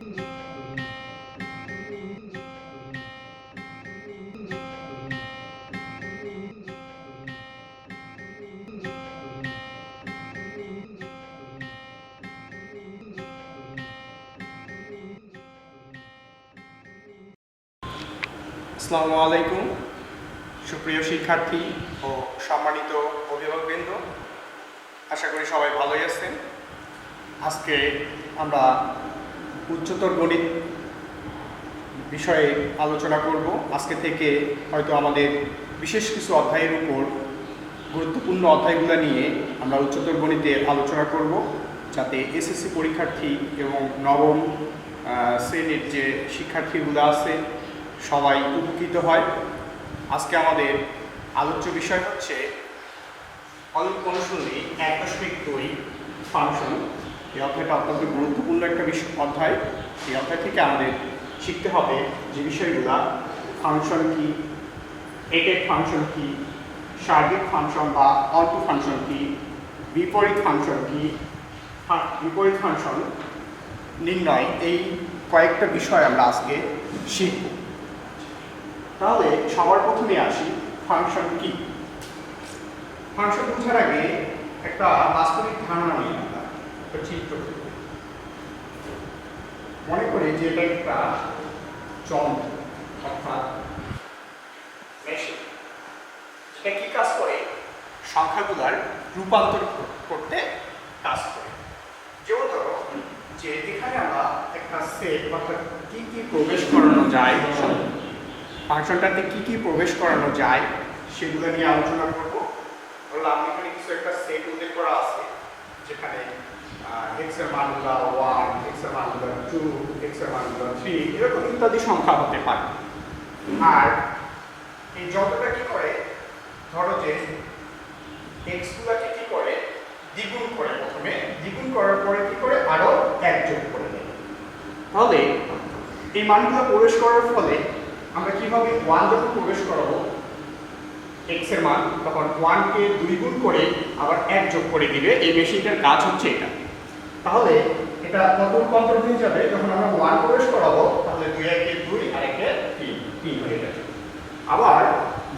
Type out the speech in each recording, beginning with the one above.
আসসালামু আলাইকুম সুপ্রিয় শিক্ষার্থী ও সম্মানিত অভিভাবকবৃন্দ, আশা করি সবাই ভালোই আছেন। আজকে আমরা উচ্চতর গণিত বিষয়ে আলোচনা করব। আজকে থেকে হয়তো আমাদের বিশেষ কিছু অধ্যায়ের উপর গুরুত্বপূর্ণ অধ্যায়গুলো নিয়ে আমরা উচ্চতর গণিতে আলোচনা করব, যাতে এসএসসি পরীক্ষার্থী এবং নবম শ্রেণীর যে শিক্ষার্থীগুলো আছে সবাই উপকৃত হয়। আজকে আমাদের আলোচ্য বিষয় হচ্ছে অনুশীলনী 1.2 ফাংশন। এই অধ্যায়টা অত্যন্ত গুরুত্বপূর্ণ একটা অধ্যায়। এই অধ্যায় থেকে আমাদের শিখতে হবে যে বিষয়গুলো: ফাংশন কি, একক ফাংশন কি, সার্বিক ফাংশন বা অন্টু ফাংশন কি, বিপরীত ফাংশন কি, বিপরীত ফাংশন নির্ণয়, এই কয়েকটা বিষয় আমরা আজকে শিখব। তাহলে সবার প্রথমে আসি, ফাংশন কি। ফাংশন বোঝার আগে একটা বাস্তবিক ধারণা নিয়ে আমরা একটা চিত্র মনে করি যে এটা একটা যন্ত্র অর্থাৎ মেশিন। এটা কি কাজ করে? সংখ্যাগুলোর রূপান্তর করতে কাজ করে। যেমন ধরো যে এখানে আমরা একটা সেট অর্থাৎ কি কি প্রবেশ করানো যায়, ফাংশনটাতে কি কি প্রবেশ করানো যায় সেগুলো নিয়ে আলোচনা করব। বললাম এখানে কিছু একটা সেট উল্লেখ করা আছে, যেখানে x এর মান হলো 1, x এর মান হলো 2, x এর মান হলো 3, এরকম ইত্যাদি সংখ্যা হতে পারে। আর এই যন্ত্রটা কি করে? ধরো যে x গুলোকে কি করে? দ্বিগুণ করে। প্রথমে দ্বিগুণ করার পরে কি করে? আরো 1 যোগ করে দেয়। তাহলে এই মানগুলো প্রবেশ করার ফলে আমরা কিভাবে 1 যখন প্রবেশ করাবো x এর মান, তখন 1 কে 2 গুণ করে আবার 1 যোগ করে দিবে। এই মেশিনটার কাজ হচ্ছে এটা। তাহলে এটা কত রূপান্তর হয়ে যাবে? যখন আমরা 1 প্রবেশ করাবো তাহলে 2 একে 2 আর 1 এ 3 হয়ে যাবে। আবার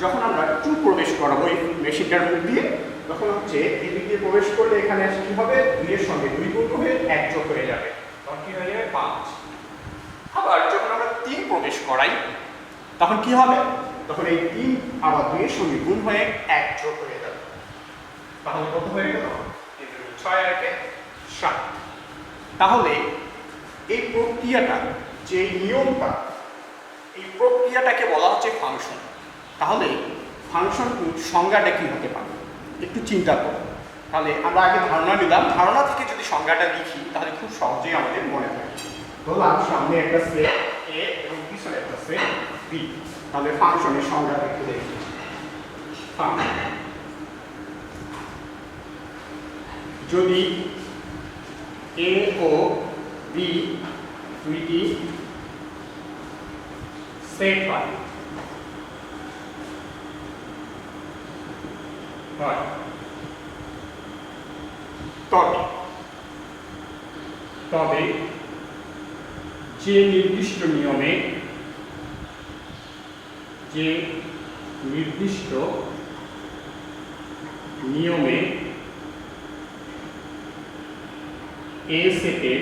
যখন আমরা 2 প্রবেশ করাবো এই মেশিনটার মুখ দিয়ে, তখন হচ্ছে এই দিক দিয়ে প্রবেশ করলে এখানে কি হবে? 2 এর সঙ্গে 2 গুণ হয়ে 1 যোগ হয়ে যাবে, তখন কি হয়ে যাবে? 5। আবার যখন আমরা 3 প্রবেশ করাই তখন কি হবে? তখন এই 3 আবার 2 এর সঙ্গে গুণ হয়ে 1 যোগ হয়ে যাবে, তাহলে কত হয়ে গেল? 6 আর 1 7। তাহলে এই প্রক্রিয়াটা, যে নিয়মটা, এই প্রক্রিয়াটাকে বলা হচ্ছে ফাংশন। তাহলে ফাংশন সংজ্ঞাটা কি হতে পারে একটু চিন্তা করো। তাহলে আমরা আগে ধারণা নিলাম, ধারণা থেকে যদি সংজ্ঞাটা লিখি তাহলে খুব সহজেই আমাদের মনে থাকে। ধরলাম সামনে একটা সেট A এবং পিছনে একটা সেট B। তাহলে ফাংশনের সংজ্ঞাটা একটু দেখি। যদি A ও B দুইটি সেট হয়, তবে যে নির্দিষ্ট নিয়মে A সেটের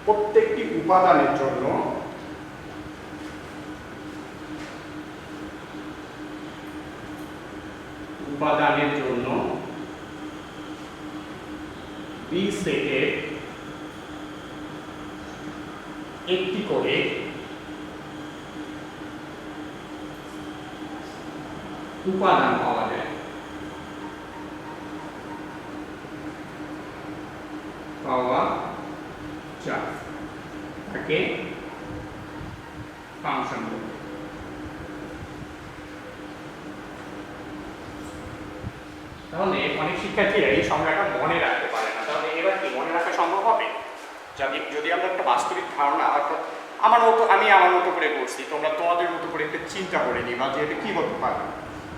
প্রত্যেকটি উপাদানের জন্য B সেটের একটি করে উপাদান পাওয়া যায়। তাকে ফাংশন বলে। তাহলে অনেক শিক্ষার্থীরা এই সংজ্ঞাটা মনে রাখতে পারে না। তাহলে এবার কি মনে রাখা সম্ভব হবে? যদি আমরা একটা বাস্তবিক ধারণা, অর্থাৎ আমি আমার মতো করে করছি, তোমরা তোমাদের মতো করে একটা চিন্তা করে নিবা যে এটা কি হতে পারে,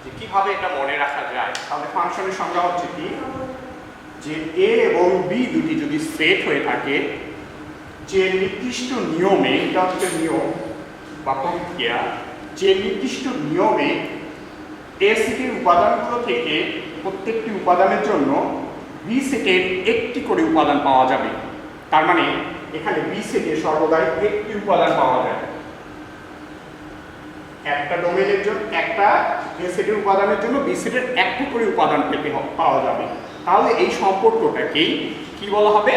যে কিভাবে এটা মনে রাখা যায়। তাহলে ফাংশনের সংজ্ঞা হচ্ছে কি? যে এ এবং বি দুটি যদি সেট হয়ে থাকে, যে নির্দিষ্ট নিয়মে, এটা হচ্ছে নিয়ম বা প্রক্রিয়া, যে নির্দিষ্ট নিয়মে এ সেটের উপাদানগুলো থেকে প্রত্যেকটি উপাদানের জন্য বি সেটের একটি করে উপাদান পাওয়া যাবে। তার মানে এখানে বি সেটে সর্বদাই একটি উপাদান পাওয়া যায়। একটা ডোমেনের জন্য, একটা এ সেটের উপাদানের জন্য বি সেটের একটি করে উপাদান পাওয়া যাবে। তাহলে এই সম্পর্কটাকেই কি বলা হবে?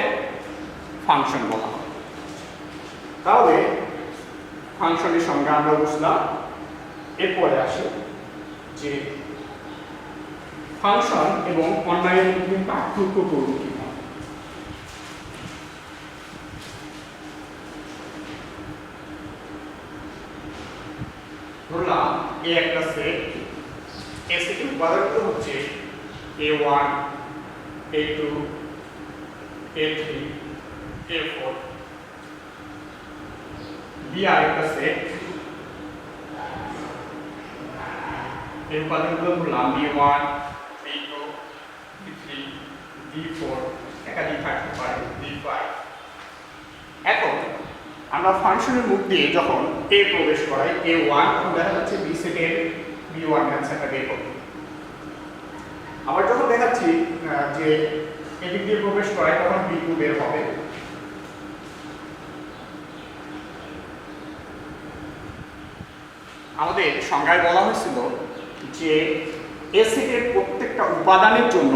ফাংশন বলা হবে। তাহলে ফাংশনের সঙ্গে আমরা বুঝলাম। এরপরে আসে যে ফাংশন এবং অন্যায়ের মধ্যে পার্থক্য করব কিভাবে। ধরলাম এ একটা সেট, এ সেটের উপাদানগুলো হচ্ছে a1, a2, a3, a4। B আরেকটা সেট, এই উপাদানগুলো ধরলাম b1, b2, b3, b4, একাধিক থাকতে পারে b5। এখন আমরা ফাংশনের মুখ দিয়ে যখন a প্রবেশ করাই a1, তখন দেখা যাচ্ছে বি সেটের b1 অ্যান্সারটা বের হবে। আবার যখন দেখাচ্ছি যে এদিক দিয়ে প্রবেশ করাই, তখন b2 বের হবে। আমাদের সংজ্ঞায় বলা হয়েছিল যে এ সেটের প্রত্যেকটা উপাদানের জন্য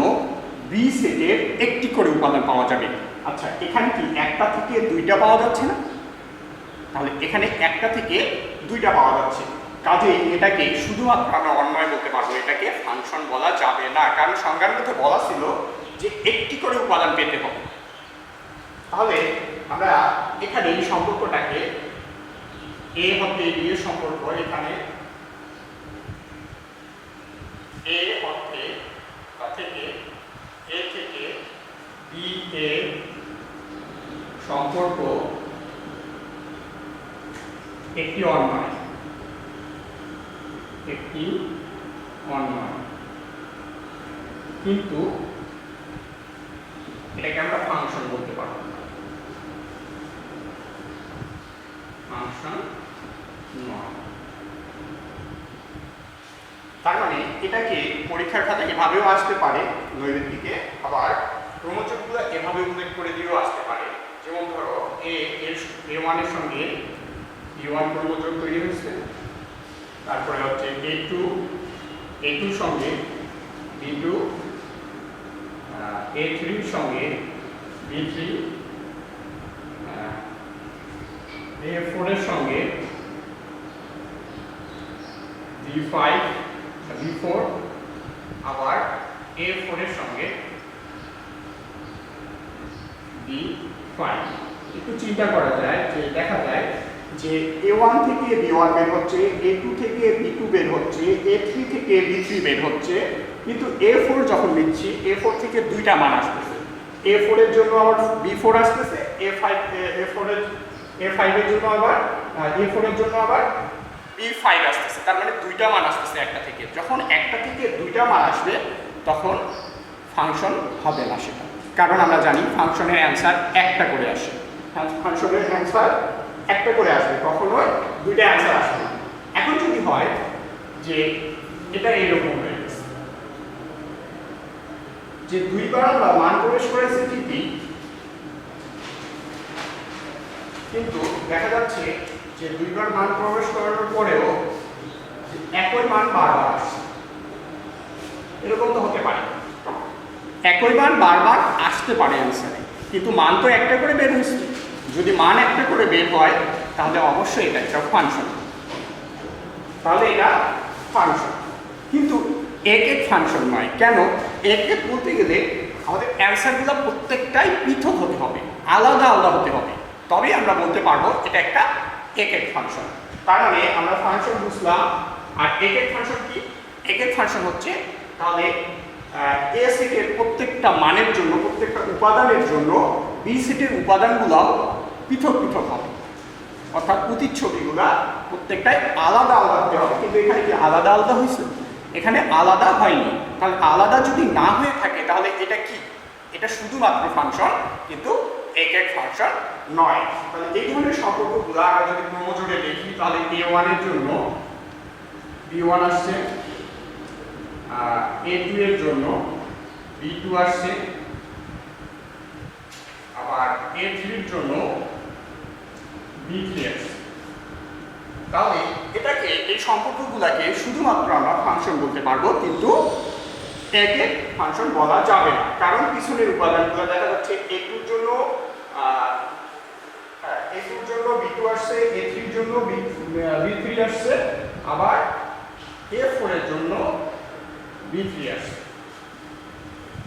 বি সেটের একটি করে উপাদান পাওয়া যাবে। আচ্ছা, এখানে কি একটা থেকে দুইটা পাওয়া যাচ্ছে না? তাহলে এখানে একটা থেকে দুইটা পাওয়া যাচ্ছে, কাজেই এটাকে শুধুমাত্র আমরা অন্যয় বলতে পারবো, এটাকে ফাংশন বলা যাবে না। কারণ সংজ্ঞার মধ্যে বলা ছিল যে একটি করে উপাদান পেতে হবে। তাহলে আমরা এখানে এই সম্পর্কটাকে এ হতে বি এর সম্পর্ক, এখানে এ হতে বা থেকে এ থেকে বি এর সম্পর্ক একটি অন্যয়, একটি অন্যয়, কিন্তু এটাকে আমরা ফাংশন বলতে পারবো না, ফাংশন নয়। তার মানে এটাকে পরীক্ষার খাতায় এভাবেও আসতে পারে নৈবেদিকে, আবার ক্রমযোগগুলো এভাবে উল্লেখ করে দিয়েও আসতে পারে। যেমন ধরো a1 এর সঙ্গে b1 ক্রমযোগ তৈরি হয়েছে, তারপরে হচ্ছে a2 সঙ্গে b2, a3 সঙ্গে b3, a4 এর সঙ্গে b4, আবার a4 এর সঙ্গে b5। একটু চিন্তা করা যায় যে দেখা যায় যে a1 থেকে b1 বের হচ্ছে, a2 থেকে b2 বের হচ্ছে, a3 থেকে b3 বের হচ্ছে, কিন্তু a4 যখন নিচ্ছি a4 থেকে দুইটা মান আসতেছে। a4 এর জন্য আবার b4 আসতেছে, a5 এর জন্য আবার a4 এর জন্য আবার b5 আসতেছে। তার মানে দুইটা মান আসতেছে একটা থেকে। যখন একটা থেকে দুইটা মান আসবে তখন ফাংশন হবে না সেটা, কারণ আমরা জানি ফাংশনের অ্যান্সার একটা করে আসে। ফাংশনের অ্যান্সার একটা করে আসবে, কখনো দুইটা অ্যান্সার আসবে না। এখন যদি হয় যে এটা এইরকম হয়ে গেছে যে দুইবার আমরা মান প্রবেশ করেছি ঠিকই, কিন্তু দেখা যাচ্ছে যে দুইবার মান প্রবেশ করানোর পরেও একই মান বারবার আসছে। এরকম তো হতে পারে, একই মান বারবার আসতে পারে অ্যান্সারে, কিন্তু মান তো একটা করে বের হয়েছে। যদি মান একটা করে বের হয় তাহলে অবশ্যই এটা একটা ফাংশন, তাহলে এটা ফাংশন। কিন্তু এক ফাংশন নয়। কেন? এক বলতে গেলে আমাদের অ্যান্সারগুলো প্রত্যেকটাই পৃথক হতে হবে, আলাদা আলাদা হতে হবে, তবেই আমরা বলতে পারবো এটা একটা এক ফাংশন। তার মানে আমরা ফাংশন বুঝলাম। আর এক ফাংশন কি? এক ফাংশন হচ্ছে তাহলে এ সেটের প্রত্যেকটা মানের জন্য, প্রত্যেকটা উপাদানের জন্য বি সেটের উপাদানগুলো পৃথক পৃথক হবে, অর্থাৎ প্রতিচ্ছবিগুলা প্রত্যেকটাই আলাদা আলাদা হতে হবে। কিন্তু এখানে কি আলাদা আলাদা হয়েছে? এখানে আলাদা হয়নি। তাহলে আলাদা যদি না হয়ে থাকে তাহলে এটা কি? এটা শুধুমাত্র ফাংশন, কিন্তু একক ফাংশন নয়। তাহলে এই ধরনের সম্পর্কগুলো আমরা যদি ক্রমজোড়ে লিখি, তাহলে a1 এর জন্য b1 আসছে, a2 এর জন্য b2 আসছে, আবার a3 এর জন্য b3 আসছে। তাহলে এটাকে, এই সম্পর্কগুলোকে শুধুমাত্র আমরা ফাংশন বলতে পারবো, কিন্তু একক ফাংশন বলা যাবে না, কারণ পিছনের উপাদানগুলো দেখা যাচ্ছে a2 এর জন্য b2 আসছে, a3 এর জন্য b3 আসছে, আবার a4 এর জন্য b3 আসছে।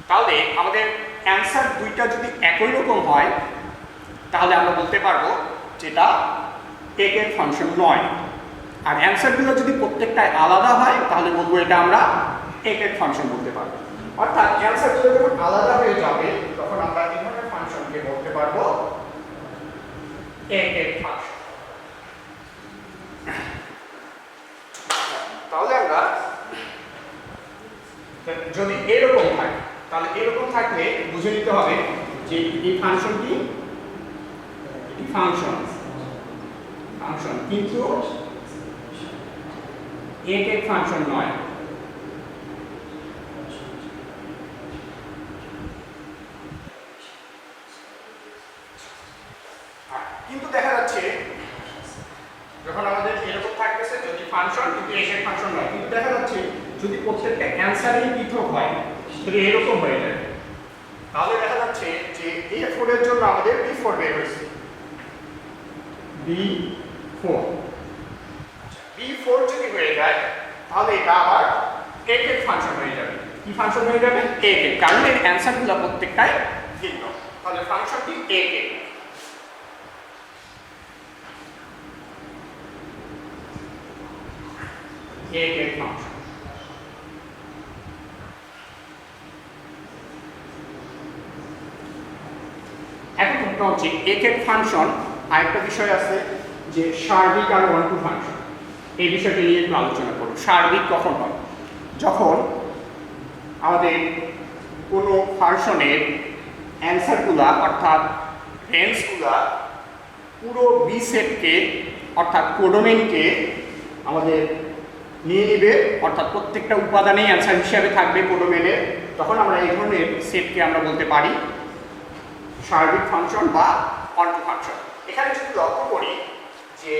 তাহলে আমাদের অ্যান্সার দুইটা যদি একই রকম হয়, তাহলে আমরা বলতে পারবো যেটা একক ফাংশন নয়। আর অ্যান্সারগুলো যদি প্রত্যেকটা আলাদা হয়, তাহলে বলবো এটা আমরা একক ফাংশন বলতে পারবো। অর্থাৎ অ্যান্সারগুলো যখন আলাদা হয়ে যাবে, তখন আমরা এই ধরনের ফাংশনকে বলতে পারবো একক ফাংশন। তাহলে আমরা যদি এরকম থাকে, তাহলে এরকম থাকলে বুঝে নিতে হবে যে এই ফাংশনটি ফাংশন, কিন্তু একক ফাংশন নয়। কিন্তু দেখা যাচ্ছে যখন আমাদের এরকম থাকতেছে, যদি ফাংশন কিন্তু একক ফাংশন নয়, কিন্তু দেখা যাচ্ছে যদি প্রত্যেকটা অ্যান্সারই পৃথক হয়, যদি এরকম হয়ে যায়, তাহলে দেখা যাচ্ছে যে a4 এর জন্য আমাদের b4 বের হয়েছে, b4 যদি হয়ে যায়, তাহলে এটা আবার একক ফাংশন হয়ে যাবে। কি ফাংশন হয়ে যাবে? একক, কারণ এর অ্যান্সারগুলো প্রত্যেকটাই ভিন্ন। তাহলে ফাংশনটি একক। একক ফাংশন। এখন প্রশ্ন হচ্ছে একক ফাংশন আরেকটা বিষয় আছে যে সার্বিক আর ওয়ান টু ফাংশন। এই বিষয়টি নিয়ে একটু আলোচনা করব। সার্বিক কখন হয়? যখন আমাদের কোনো ফাংশনের অ্যান্সারগুলা অর্থাৎ রেঞ্জগুলা পুরো বি সেটকে অর্থাৎ কোডোমেইনকে আমাদের নিয়ে নিবে, অর্থাৎ প্রত্যেকটা উপাদানেই অ্যান্সার হিসাবে থাকবে কোডোমেইনের, তখন আমরা এই ধরনের সেটকে আমরা বলতে পারি সার্বিক ফাংশন বা অনটু ফাংশন। এখানে যদি লক্ষ্য করি যে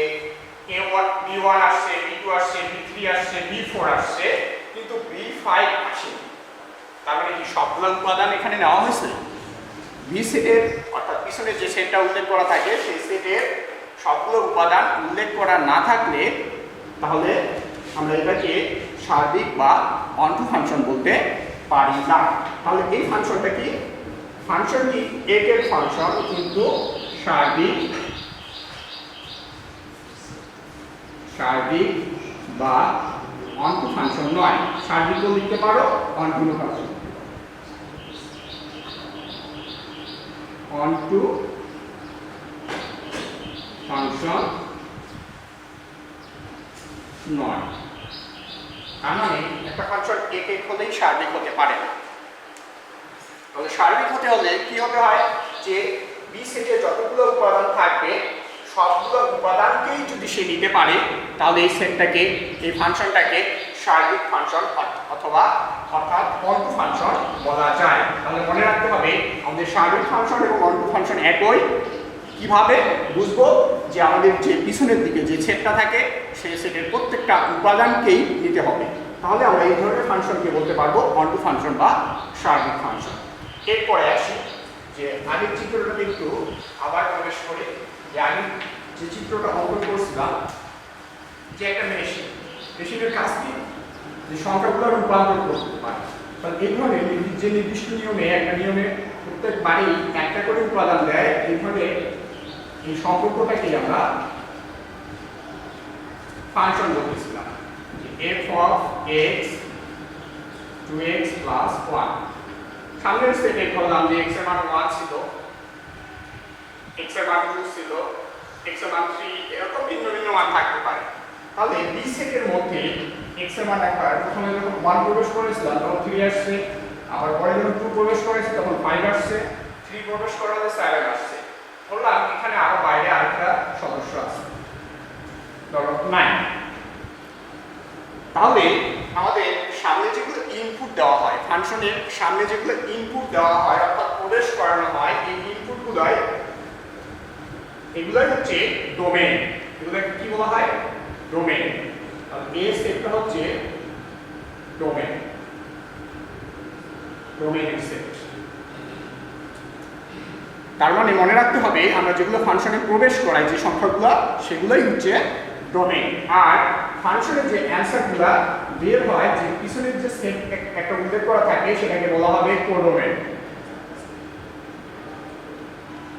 b1 আসছে, b2 আসছে, b3 আসছে, b4 আসছে, কিন্তু b5 আসেনি। তার মানে কি সবগুলো উপাদান এখানে নেওয়া হয়েছে? বি সেটের অর্থাৎ পিছনে যে সেটটা উল্লেখ করা থাকে, সেই সেটের সবগুলো উপাদান উল্লেখ করা না থাকলে তাহলে আমরা এটাকে সার্বিক বা অনটু ফাংশন বলতে পারি না। তাহলে এই ফাংশনটা কি? ফাংশনটি একক ফাংশন, কিন্তু সার্বিক বা অনটু ফাংশন নয়। সার্বিকও লিখতে পারো, অনটু ফাংশন, অনটু ফাংশন নয়। তার মানে একটা ফাংশন একক হলেই সার্বিক হতে পারে না। তাহলে সার্বিক হতে হলে কি হবে হয় যে বি সেটে যতগুলো উপাদান থাকবে সবগুলো উপাদানকেই যদি সে নিতে পারে, তাহলে এই সেটটাকে, এই ফাংশনটাকে সার্বিক ফাংশন অথবা অর্থাৎ অনটু ফাংশন বলা যায়। তাহলে মনে রাখতে হবে আমাদের সার্বিক ফাংশন এবং অনটু ফাংশন একই। কিভাবে বুঝবো? যে আমাদের যে পিছনের দিকে যে সেটটা থাকে সেই সেটের প্রত্যেকটা উপাদানকেই নিতে হবে, তাহলে আমরা এই ধরনের ফাংশনকে বলতে পারবো অনটু ফাংশন বা সার্বিক ফাংশন। এরপরে আসি যে আগের চিত্রটাতে একটু আবার প্রবেশ করে, যে আমি যে চিত্রটা অঙ্কন করছিলাম যে একটা মেশিনের কাজ কি যে সংখ্যাগুলো রূপান্তর করতে পারে। তাহলে এই ধরনের যে নির্দিষ্ট নিয়মে, একটা নিয়মে প্রত্যেক বাড়ি একটা করে উপাদান দেয়, এইভাবে এই সম্পর্কটাকে আমরা ফাংশন বলতেছিলাম, f of x 2x plus 1। সামনের সেটে ধরলাম যে x এর মান 1 ছিল, x এর মান 2 ছিল, x এর মান 3, এরকম ভিন্ন ভিন্ন মান থাকতে পারে। তাহলে বি সেটের মধ্যে x এর মান একবার প্রথমে যখন 1 প্রবেশ করেছিলাম তখন 3 আসছে, আবার পরে যখন 2 প্রবেশ করেছে তখন 5 আসছে, 3 প্রবেশ করালে 7 আসছে। ধরলাম এখানে আরো বাইরে আরেকটা সদস্য আছে, ধরো 9। তাহলে আমাদের সামনে যেগুলো ইনপুট দেওয়া হয়, ফাংশনের সামনে যেগুলো ইনপুট দেওয়া হয় অর্থাৎ প্রবেশ করানো হয়, এই ইনপুটগুলোই এগুলোই হচ্ছে ডোমেইন। এগুলোকে কি বলা হয়? ডোমেইন। আর এই সেটটা হচ্ছে ডোমেইন, ডোমেইনের সেট। তার মানে মনে রাখতে হবে আমরা যেগুলো ফাংশনে প্রবেশ করাই যে সংখ্যাগুলো সেগুলোই হচ্ছে ডোমেইন। আর ফাংশনের যে অ্যানসারগুলো বের হয় যে পিছনের যে সেট একটা উল্লেখ করা থাকে সেটাকে বলা হবে কোডোমেইন।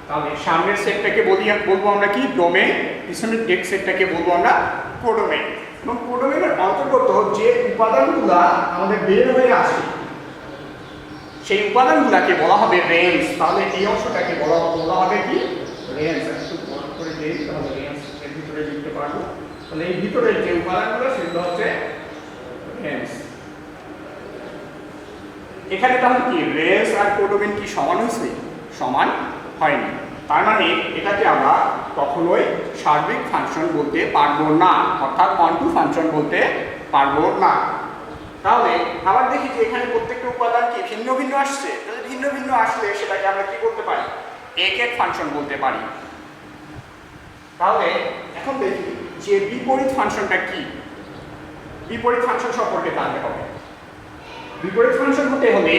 তাহলে সামনের সেটটাকে বলবো আমরা কি? ডোমেইন। পিছনের টেক্সট সেটটাকে বলবো আমরা কোডোমেইন। এবং কোডোমেইনের অন্তর্গত যে উপাদানগুলো আমাদের বের হয়ে আসে সেই উপাদানগুলোকে বলা হবে রেঞ্জ। তাহলে এই অংশটাকে বলা হবে কি? রেঞ্জ। একটু বড় করে দেই তাহলে রেঞ্জ এর ভিতরে লিখতে পারবো। তাহলে এই ভিতরের যে উপাদানগুলো সেগুলো হচ্ছে রেঞ্জ। এখানে তাহলে কি রেঞ্জ আর কোডোমেইন কি সমান হয়েছে? সমান হয়নি। তার মানে এটাকে আমরা কখনোই সার্বিক ফাংশন বলতে পারবো না, অর্থাৎ কন্টু ফাংশন বলতে পারবো না। তাহলে আবার দেখি যে এখানে প্রত্যেকটা উপাদান কি ভিন্ন ভিন্ন আসছে। তাহলে ভিন্ন ভিন্ন আসলে সেটাকে আমরা কি করতে পারি? একক ফাংশন বলতে পারি। তাহলে এখন দেখি যে বিপরীত ফাংশনটা কি। বিপরীত ফাংশন সম্পর্কে জানতে হবে। বিপরীত ফাংশন হতে হলে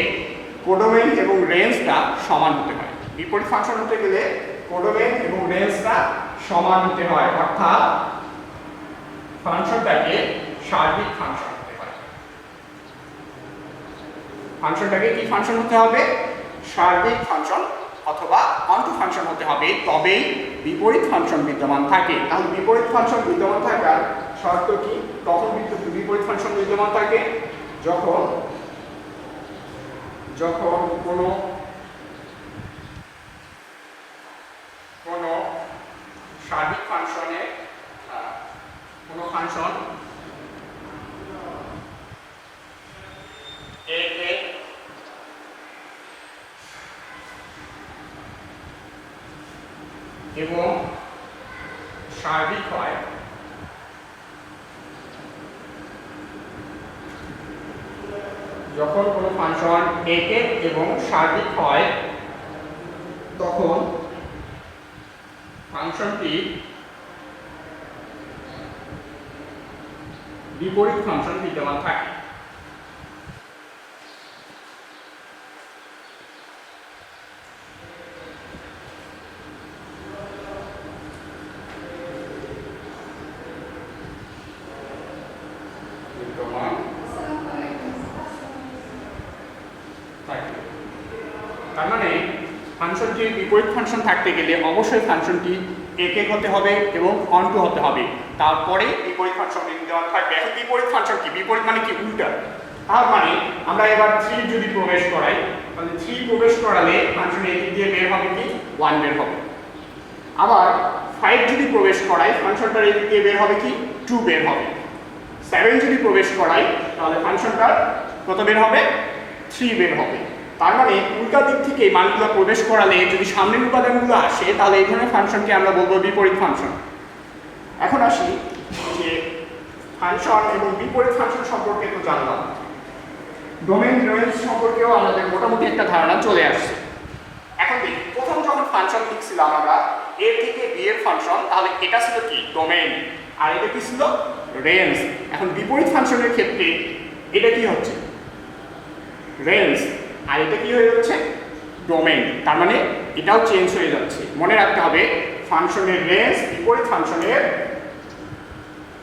কোডোমেইন এবং রেঞ্জটা সমান হতে হয়। বিপরীত ফাংশন হতে গেলে কোডোমেইন এবং রেঞ্জটা সমান হতে হয়, অর্থাৎ ফাংশনটাকে সার্বিক ফাংশন হতে হয়। ফাংশনটাকে কি ফাংশন হতে হবে? সার্বিক ফাংশন অথবা কন্টু ফাংশন হতে হবে, তবেই বিপরীত ফাংশন বিদ্যমান থাকে। তাহলে বিপরীত ফাংশন বিদ্যমান থাকার শর্ত কি? তখন বিপরীত ফাংশন বিদ্যমান থাকে যখন কোনো সার্বিক ফাংশনে কোনো ফাংশন এবং সার্বিক হয় যখন কোনো ফাংশন একক এবং সার্বিক হয় তখন ফাংশনটি বিপরীত ফাংশন বিদ্যমান থাকে। তার মানে ফাংশনটির বিপরীত ফাংশন থাকতে গেলে অবশ্যই ফাংশনটি একক হতে হবে এবং কন্টু হতে হবে, তারপরে বিপরীত ফাংশন বিদ্যমান থাকবে। এখন বিপরীত ফাংশন কি? বিপরীত মানে কি? উল্টা। তার মানে আমরা এবার 3 যদি প্রবেশ করাই তাহলে 3 প্রবেশ করালে ফাংশন এদিক দিয়ে বের হবে কি? 1 বের হবে। আবার 5 যদি প্রবেশ করাই ফাংশনটার এদিক দিয়ে বের হবে কি? 2 বের হবে। 7 যদি প্রবেশ করাই তাহলে ফাংশনটার কত বের হবে? 3 বের হবে। তার মানে উল্টা দিক থেকে মানগুলো প্রবেশ করালে যদি সামনের উপাদানগুলো আসে তাহলে এই ধরনের ফাংশনকে আমরা বলবো বিপরীত ফাংশন। এখন আসি যে ফাংশন এবং বিপরীত ফাংশন সম্পর্কে তো জানলাম, ডোমেইন রেঞ্জ সম্পর্কেও আমাদের মোটামুটি একটা ধারণা চলে আসছে। এখন দেখি প্রথম যখন ফাংশন লিখছিলাম আমরা এ থেকে বি এর ফাংশন, তাহলে এটা ছিল কি? ডোমেইন। আর এটা কি ছিল? রেঞ্জ। এখন বিপরীত ফাংশনের ক্ষেত্রে এটা কি হচ্ছে? রেঞ্জ। আর এটা কি হয়ে যাচ্ছে? ডোমেইন। তার মানে এটাও চেঞ্জ হয়ে যাচ্ছে। মনে রাখতে হবে ফাংশনের রেঞ্জ বিপরীত ফাংশনের,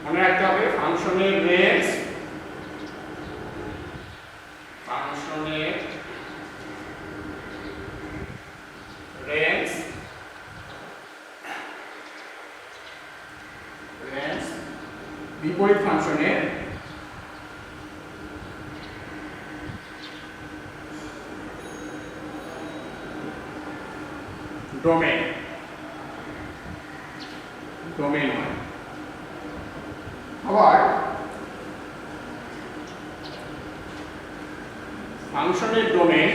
মনে রাখতে হবে ফাংশনের রেঞ্জ বিপরীত ফাংশনের ডোমেইন হয়। আবার ফাংশনের ডোমেন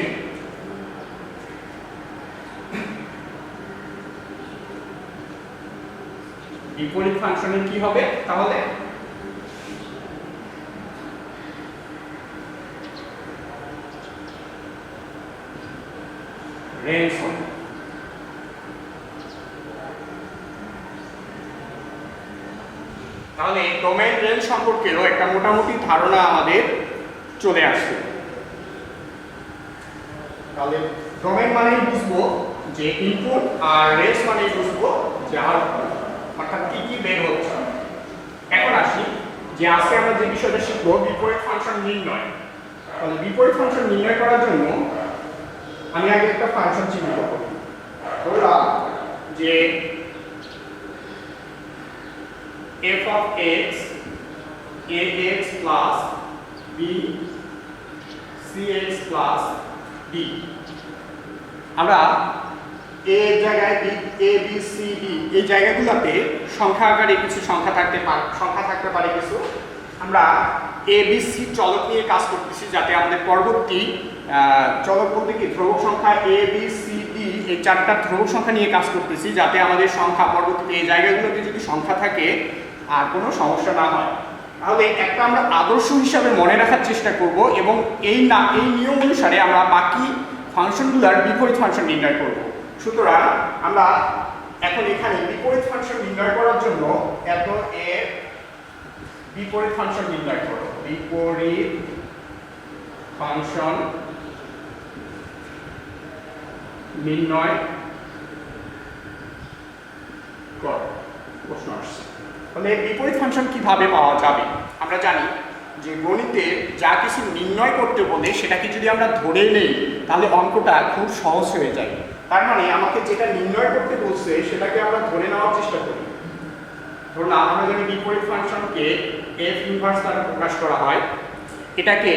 বিপরীত ফাংশনের কি হবে তাহলে রেঞ্জ হবে। তাহলে ডোমেন রেঞ্জ সম্পর্কেও একটা মোটামুটি ধারণা আমাদের চলে আসছে। তাহলে ডোমেন মানেই বুঝবো যে ইনপুট আর রেঞ্জ মানেই বুঝবো যে আউটপুট, অর্থাৎ কি কি বের হচ্ছে। এখন আসি যে আজকে আমরা যে বিষয়টা শিখবো বিপরীত ফাংশন নির্ণয়। তাহলে বিপরীত ফাংশন নির্ণয় করার জন্য আমি আগে একটা ফাংশন চিহ্নিত করি। ধরলাম যে f of x ax plus b cx plus d, আমরা a এর জায়গায় b a b c d এই জায়গাগুলোতে সংখ্যা আকারে কিছু সংখ্যা থাকতে পারে কিছু। আমরা a b c চলক নিয়ে কাজ করতেছি যাতে আমাদের পরবর্তী চলক বলতে কি ধ্রুবক সংখ্যা a b c d এই চারটা ধ্রুবক সংখ্যা নিয়ে কাজ করতেছি যাতে আমাদের সংখ্যা পরবর্তীতে এই জায়গাগুলোতে যদি সংখ্যা থাকে আর কোনো সমস্যা না হয়। তাহলে একটা আমরা আদর্শ হিসাবে মনে রাখার চেষ্টা করব এবং এই নিয়ম অনুসারে আমরা বাকি ফাংশনগুলোর বিপরীত ফাংশন নির্ণয় করব। সুতরাং আমরা এখন এখানে বিপরীত ফাংশন নির্ণয় করার জন্য এত এর বিপরীত ফাংশন নির্ণয় করব। বিপরীত ফাংশন নির্ণয় কর প্রশ্ন আসছে। তাহলে বিপরীত ফাংশন কিভাবে পাওয়া যাবে? আমরা জানি যে গণিতে যা কিছু নির্ণয় করতে বলে সেটাকে যদি আমরা ধরে নেই তাহলে অঙ্কটা খুব সহজ হয়ে যায়। তার মানে আমাকে যেটা নির্ণয় করতে বলছে সেটাকে আমরা ধরে নেওয়ার চেষ্টা করি। ধরুন আমরা যদি বিপরীত ফাংশনকে f ইনভার্স দ্বারা প্রকাশ করা হয়, এটাকে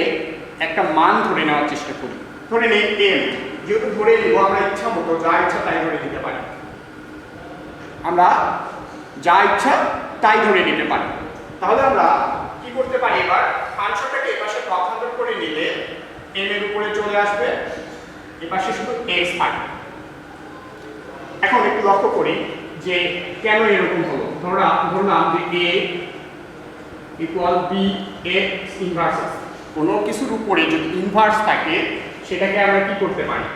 একটা মান ধরে নেওয়ার চেষ্টা করি। ধরে নেই m, যেহেতু ধরে নিব আমরা ইচ্ছা মতো যা ইচ্ছা তাই ধরে নিতে পারি, আমরা যা ইচ্ছা তাই ধরে নিতে পারি। তাহলে আমরা কি করতে পারি, এবার ফাংশনটাকে এপাশে পক্ষান্তর করে নিলে m এর উপরে চলে আসবে, এপাশে শুধু x থাকবে। এখন একটু লক্ষ্য করি যে কেন এরকম হলো। ধরলাম যে a equal b x inverse, কোনো কিছুর উপরে যদি ইনভার্স থাকে সেটাকে আমরা কি করতে পারি,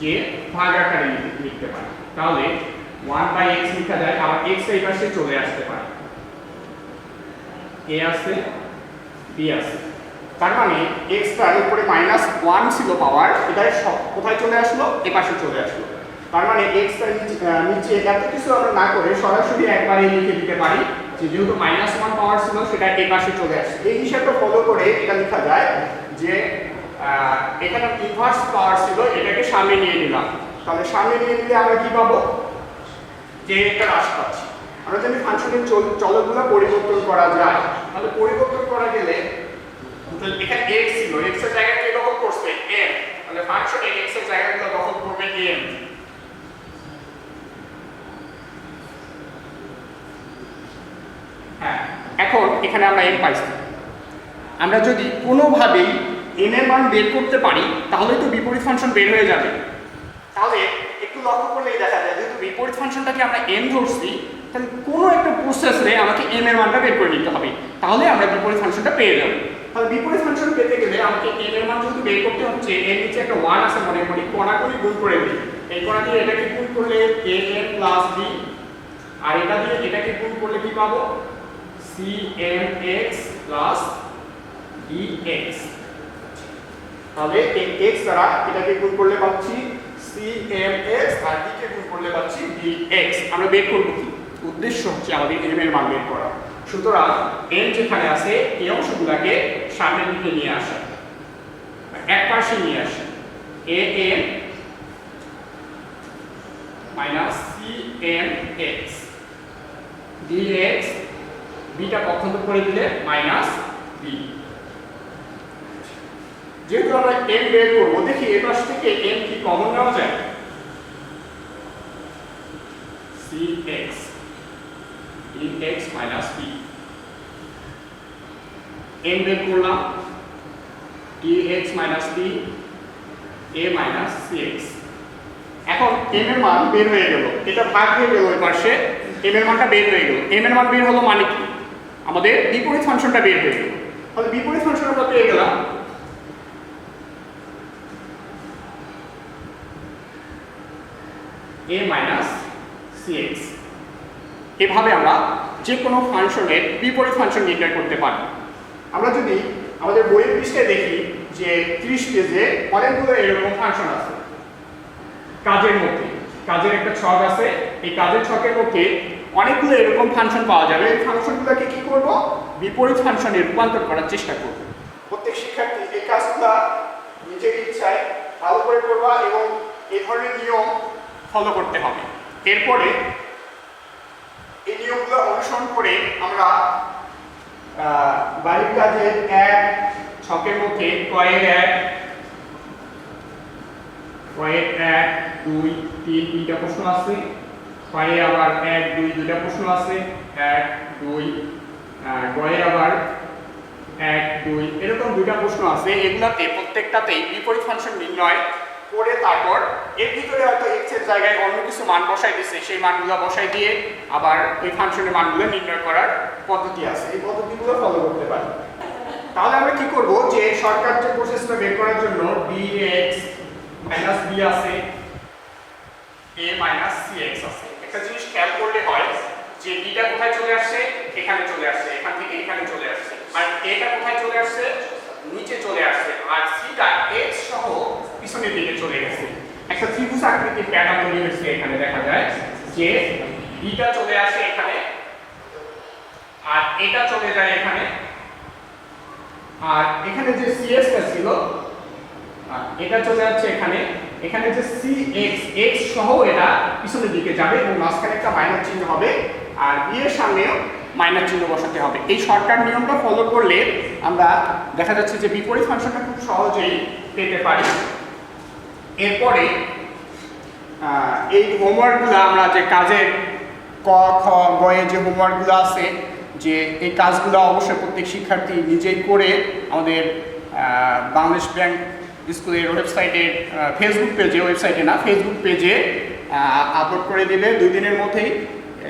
যে ভাগ আকারে লিখতে পারি। তাহলে 1/x লেখা যায়, আবার x এই পাশে চলে আসতে পারে, a আছে b আছে। তার মানে x টার উপরে -1 ছিল পাওয়ার, এটা কোথায় চলে আসলো, এই পাশে চলে আসলো। তার মানে x টার নিচে এত কিছু আমরা না করে সরাসরি একবারে লিখে দিতে পারি যে যেহেতু -1 পাওয়ার ছিল সেটা এই পাশে চলে আসছে। এই হিসাবটা ফলো করে এটা লেখা যায় যে এখানে ইনভার্স পাওয়ার ছিল, এটাকে সামনে নিয়ে নিলাম। তাহলে সামনে নিয়ে নিলে আমরা কি পাবো, যে একটা রাশি পাচ্ছি। আমরা জানি ফাংশনের চলকগুলো পরিবর্তন করা যায়, তাহলে পরিবর্তন করা গেলে এখানে x ছিল, x এর জায়গায় কে দখল করছে, m, তাহলে ফাংশনে x এর জায়গাগুলো দখল করবে m। হ্যাঁ, এখন এখানে আমরা m পাইছি। আমরা যদি কোনোভাবেই n এর মান বের করতে পারি তাহলে তো বিপরীত ফাংশন বের হয়ে যাবে। তাহলে একটু লক্ষ্য করলেই দেখা যায় যেহেতু বিপরীত ফাংশনটাকে আমরা n ধরছি, তাহলে কোনো একটা প্রসেসে আমাকে m এর মানটা বের করে নিতে হবে, তাহলে আমরা বিপরীত ফাংশনটা পেয়ে যাব। তাহলে বিপরীত ফাংশন পেতে গেলে আমাকে m এর মান যেহেতু বের করতে হচ্ছে, এর নিচে একটা 1 আছে মনে করি, কোণাকুণি গুণ করে দিই। এই কোণা দিয়ে এটাকে গুণ করলে am প্লাস b, আর এটা দিয়ে এটাকে গুণ করলে কি পাবো, cmx প্লাস dx। তাহলে এই x দ্বারা এটাকে গুণ করলে পাচ্ছি cmx, আর d কে গুণ করলে পাচ্ছি dx। আমরা বের করব কি, উদ্দেশ্য হচ্ছে আমাদের m এর মান বের করা। সুতরাং m যেখানে আছে এই অংশগুলোকে সামনের দিকে নিয়ে আসা, এক পাশে নিয়ে আসা, am মাইনাস cmx dx, bটা পক্ষান্তর করে দিলে মাইনাস b। যেহেতু আমরা m বের করব, দেখি এই পাশ থেকে m কি কমন নেওয়া যায়, cx dx minus b। m বের করলাম, dx minus d a minus cx। এখন m এর মান বের হয়ে গেল, এটা ভাগ হয়ে গেল ওই পাশে, m এর মানটা বের হয়ে গেল। m এর মান বের হলো মানে কি, আমাদের বিপরীত ফাংশনটা বের হয়ে গেল। তাহলে বিপরীত ফাংশন আমরা পেয়ে গেলাম a মাইনাস cx। এভাবে আমরা যে কোনো ফাংশনের বিপরীত ফাংশন নির্ণয় করতে পারি। আমরা যদি আমাদের বইয়ের পৃষ্ঠায় দেখি যে 30 পেজে অনেকগুলো এরকম ফাংশন আছে কাজের মধ্যে, কাজের একটা ছক আছে, এই কাজের ছকের মধ্যে অনেকগুলো এরকম ফাংশন পাওয়া যাবে। এই ফাংশনগুলোকে কি করব, বিপরীত ফাংশনে রূপান্তর করার চেষ্টা করব। প্রত্যেক শিক্ষার্থী এই কাজগুলো নিজের ইচ্ছায় ভালো করে করবা এবং এই ধরনের নিয়ম ফলো করতে হবে। এরপরে এই নিয়মগুলো অনুসরণ করে আমরা বাড়ির কাজের এক ছকের মধ্যে কয়ের এক, দুই, তিন, তিনটা প্রশ্ন আছে, কয়ে আবার এক, দুই, দুইটা প্রশ্ন আছে, এক, দুই, গয়ে আবার এক, দুই, এরকম দুইটা প্রশ্ন আছে। এগুলাতে প্রত্যেকটাতেই বিপরীত ফাংশন নির্ণয় করে তারপর এর ভিতরে হয়তো x এর জায়গায় অন্য কিছু মান বসাই দিচ্ছে, সেই মানগুলো বসাই দিয়ে আবার ওই ফাংশনের মানগুলো নির্ণয় করার পদ্ধতি আছে, এই পদ্ধতিগুলো ফলো করতে পারি। তাহলে আমরা কি করব, যে শর্টকাট যে প্রসেসটা বের করার জন্য dx মাইনাস b আছে, a মাইনাস cx আছে। একটা জিনিস খেয়াল করলে হয় যে b টা কোথায় চলে আসছে, এখানে চলে আসছে, এখান থেকে এখানে চলে আসছে, আর a টা কোথায় চলে আসছে, নিচে চলে আসছে, আর c টা x সহ পিছনের দিকে চলে গেছে। একটা ত্রিভুজ আকৃতির প্যাটার্ন তৈরি হয়েছে। এখানে দেখা যায় যে b টা চলে আসে এখানে, আর এটা চলে যায় এখানে, আর এখানে যে cx টা ছিল এটা চলে যাচ্ছে এখানে, এখানে যে cx x সহ এটা পিছনের দিকে যাবে এবং মাঝখানে একটা মাইনাস চিহ্ন হবে, আর b এর সামনেও মাইনাস চিহ্ন বসাতে হবে। এই শর্টকাট নিয়মটা ফলো করলে আমরা দেখা যাচ্ছে যে বিপরীত ফাংশনটা খুব সহজেই পেতে পারি। এরপরে এই হোমওয়ার্কগুলো আমরা যে কাজের ক খ গ এর যে হোমওয়ার্কগুলো আছে, যে এই কাজগুলো অবশ্যই প্রত্যেক শিক্ষার্থী নিজেই করে আমাদের বাংলাদেশ ব্যাংক স্কুলের ওয়েবসাইটের ফেসবুক পেজে, ওয়েবসাইটে না ফেসবুক পেজে আপলোড করে দিলে 2 দিনের মধ্যেই।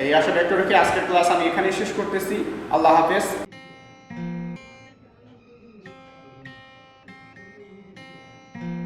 এই আশা ব্যক্ত রেখে আজকের ক্লাস আমি এখানেই শেষ করতেছি। আল্লাহ হাফেজ।